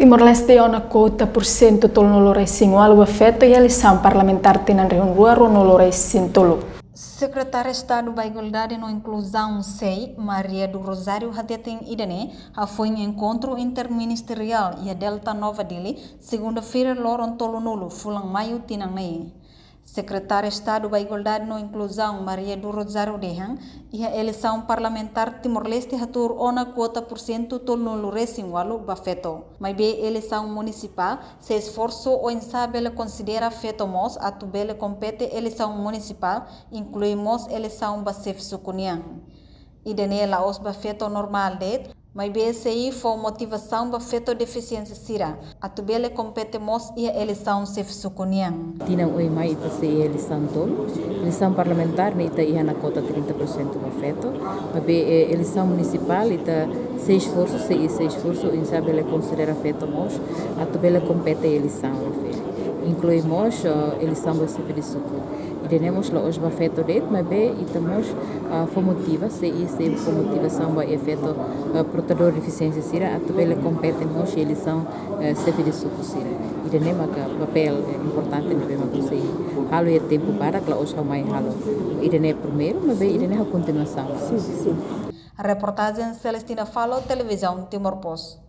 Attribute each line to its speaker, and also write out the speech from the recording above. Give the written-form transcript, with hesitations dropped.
Speaker 1: Timor-Leste ona quota por cento tolo no loresin walu afeto e eleição parlamentar tinan rua no loresin tolo.
Speaker 2: Secretária de Estado da Igualdade e Inclusão SEI, Maria do Rosário Hatetin Idene, foi em encontro interministerial e a Delta Nova Delhi, segunda-feira, Loron Tolo Nulo, Fulang Maio Tinanei. Secretária de Estado da Igualdade e Inclusão, Maria do Rosário Dehan, e a eleição parlamentar Timor-Leste hatur ona quota por cento tolo no loresin walu bafeto. Mas bem eleição municipal, se esforço ou insabele considera feto mos, a tubele compete eleição municipal, incluímos eleição basef sukunian. E denela os bafeto normal det, mas BSI foi motivação para feito deficiência sira. A tubele competemos e a eleição se sukunian.
Speaker 3: Tina oi mai ita se eleição tolo, eleição parlamentar ne ita ia na cota 30% para feito, mas eleição municipal ita se esforço insabele considera feito mos, a tubele compete eleição incluímos eleição do CP de suco. E temos lá os bafeto det, mas bem itamos foi motiva se foi motivação para efeito portador de deficiência sira, a tubele compete mos eleição CP de suco sira. E temos que papel importante no bem conseguir. Halo é tempo para que os mais halo. E temos primeiro, mas bem temos a continuação.
Speaker 2: A reportagem Celestina Falo, televisão Timor Post.